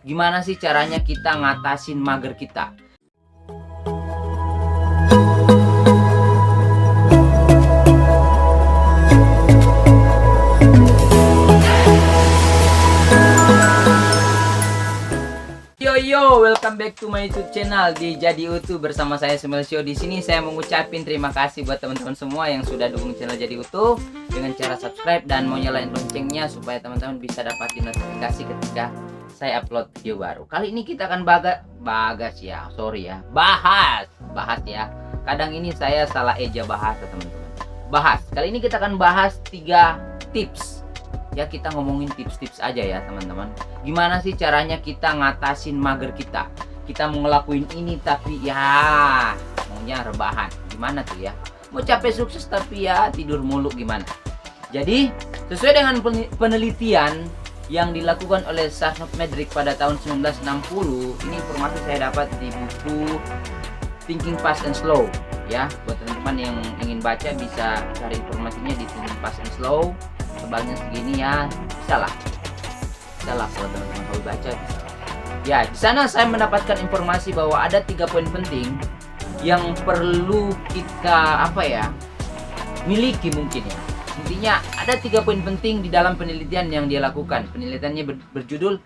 Gimana sih caranya kita ngatasin mager kita? Yo, welcome back to my YouTube channel di Jadi Utuh bersama saya Semelsio. Di sini saya mengucapkan terima kasih buat teman-teman semua yang sudah dukung channel Jadi Utuh dengan cara subscribe dan mau nyalain loncengnya supaya teman-teman bisa dapatin notifikasi ketika saya upload video baru. Kali ini kita akan bahas ya. Kadang ini saya salah eja bahasa teman-teman. Kali ini kita akan bahas 3 tips. Ya, kita ngomongin tips-tips aja ya teman-teman. Gimana sih caranya kita ngatasin mager kita? Kita mau ngelakuin ini tapi ya maunya rebahan. Gimana tuh ya? Mau capek sukses tapi ya tidur mulu gimana? Jadi sesuai dengan penelitian yang dilakukan oleh Sasnop Medrick pada tahun 1960, ini informasi saya dapat di buku Thinking Fast and Slow. Ya, buat teman-teman yang ingin baca bisa cari informasinya di Thinking Fast and Slow. Tebalnya segini ya, bisa lah kalau teman-teman mau baca bisa lah. Ya, di sana saya mendapatkan informasi bahwa ada 3 poin penting yang perlu kita miliki mungkin ya. Intinya ada 3 poin penting di dalam penelitian yang dia lakukan. Penelitiannya berjudul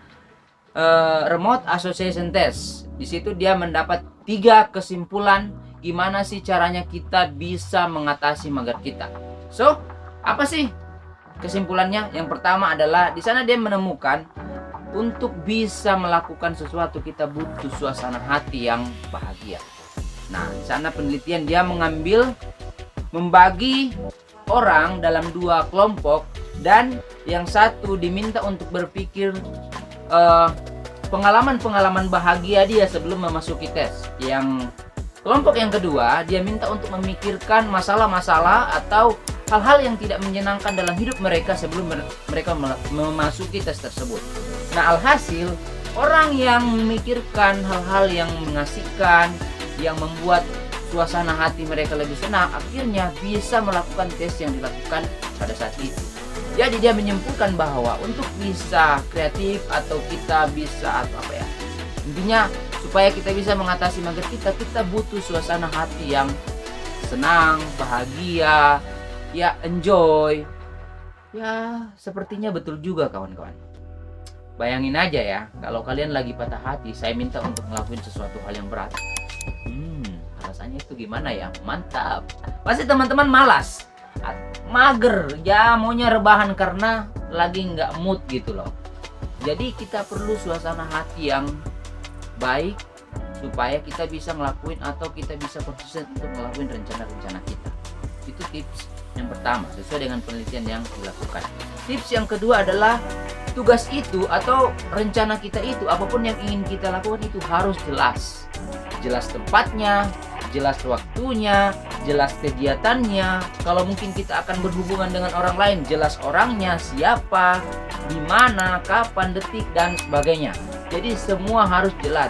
Remote Association Test. Di situ dia mendapat 3 kesimpulan gimana sih caranya kita bisa mengatasi mager kita. So, apa sih kesimpulannya? Yang pertama adalah di sana dia menemukan untuk bisa melakukan sesuatu kita butuh suasana hati yang bahagia. Nah, di sana penelitian dia membagi orang dalam 2 kelompok dan yang satu diminta untuk berpikir pengalaman-pengalaman bahagia dia sebelum memasuki tes. Yang kelompok yang kedua dia minta untuk memikirkan masalah-masalah atau hal-hal yang tidak menyenangkan dalam hidup mereka sebelum mereka memasuki tes tersebut. Nah, alhasil orang yang memikirkan hal-hal yang mengasihkan, yang membuat suasana hati mereka lebih senang, akhirnya bisa melakukan tes yang dilakukan pada saat itu. Jadi dia menyimpulkan bahwa untuk bisa kreatif atau kita bisa intinya supaya kita bisa mengatasi mager kita butuh suasana hati yang senang, bahagia, ya enjoy. Ya, sepertinya betul juga kawan-kawan. Bayangin aja ya, kalau kalian lagi patah hati, saya minta untuk ngelakuin sesuatu hal yang berat. Rasanya itu gimana ya? Mantap. Pasti teman-teman malas, mager, ya maunya rebahan karena lagi nggak mood gitu loh. Jadi kita perlu suasana hati yang baik supaya kita bisa ngelakuin atau kita bisa konsisten untuk ngelakuin rencana-rencana kita. Itu tips yang pertama sesuai dengan penelitian yang dilakukan. Tips yang kedua adalah tugas itu atau rencana kita itu, apapun yang ingin kita lakukan itu harus jelas. Jelas tempatnya, jelas waktunya, jelas kegiatannya. Kalau mungkin kita akan berhubungan dengan orang lain, jelas orangnya, siapa, di mana, kapan, detik, dan sebagainya. Jadi semua harus jelas.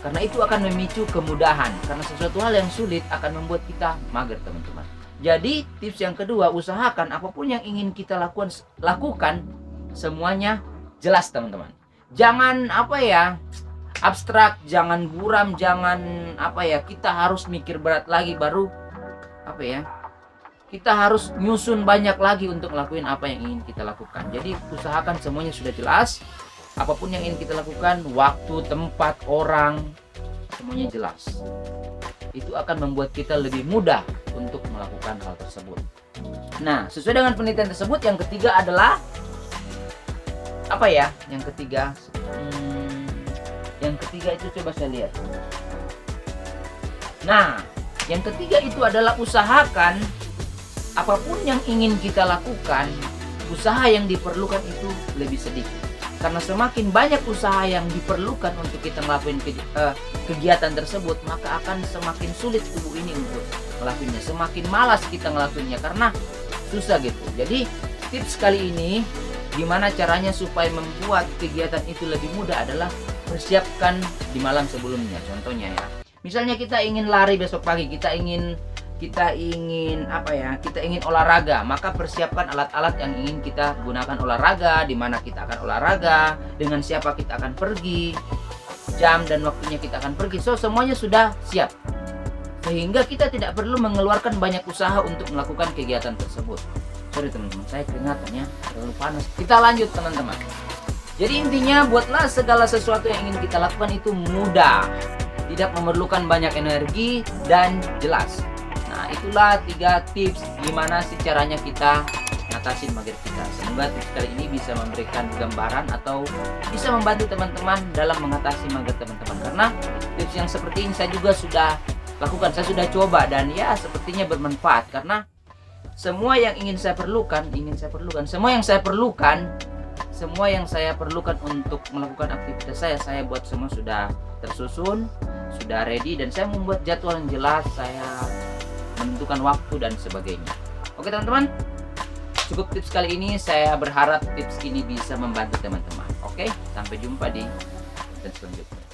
Karena itu akan memicu kemudahan. Karena sesuatu hal yang sulit akan membuat kita mager, teman-teman. Jadi tips yang kedua, usahakan apapun yang ingin kita lakukan semuanya jelas, teman-teman. Jangan abstrak, jangan buram, jangan kita harus mikir berat lagi baru kita harus nyusun banyak lagi untuk ngelakuin apa yang ingin kita lakukan. Jadi usahakan semuanya sudah jelas. Apapun yang ingin kita lakukan, waktu, tempat, orang, semuanya jelas. Itu akan membuat kita lebih mudah untuk melakukan hal tersebut. Nah, sesuai dengan penelitian tersebut, yang ketiga adalah Yang ketiga itu coba saya lihat. Nah, yang ketiga itu adalah usahakan apapun yang ingin kita lakukan, usaha yang diperlukan itu lebih sedikit. Karena semakin banyak usaha yang diperlukan untuk kita ngelakuin kegiatan tersebut, maka akan semakin sulit tubuh ini untuk ngelakuinnya. Semakin malas kita ngelakuinnya karena susah gitu. Jadi tips kali ini gimana caranya supaya membuat kegiatan itu lebih mudah adalah persiapkan di malam sebelumnya. Contohnya ya, misalnya kita ingin lari besok pagi, kita ingin kita ingin kita ingin olahraga, maka persiapkan alat-alat yang ingin kita gunakan olahraga, di mana kita akan olahraga, dengan siapa kita akan pergi, jam dan waktunya kita akan pergi. So semuanya sudah siap, sehingga kita tidak perlu mengeluarkan banyak usaha untuk melakukan kegiatan tersebut. Sorry teman-teman, saya keringatannya terlalu panas. Kita lanjut teman-teman. Jadi intinya, buatlah segala sesuatu yang ingin kita lakukan itu mudah, tidak memerlukan banyak energi, dan jelas. Nah, itulah 3 tips gimana sih caranya kita ngatasin mager kita. Semoga tips kali ini bisa memberikan gambaran atau bisa membantu teman-teman dalam mengatasi mager teman-teman. Karena tips yang seperti ini saya juga sudah lakukan, saya sudah coba, dan ya sepertinya bermanfaat. Karena semua yang ingin saya perlukan, semua yang saya perlukan untuk melakukan aktivitas saya buat semua sudah tersusun, sudah ready, dan saya membuat jadwal yang jelas, saya menentukan waktu dan sebagainya. Oke teman-teman, cukup tips kali ini. Saya berharap tips ini bisa membantu teman-teman. Oke, sampai jumpa di konten selanjutnya.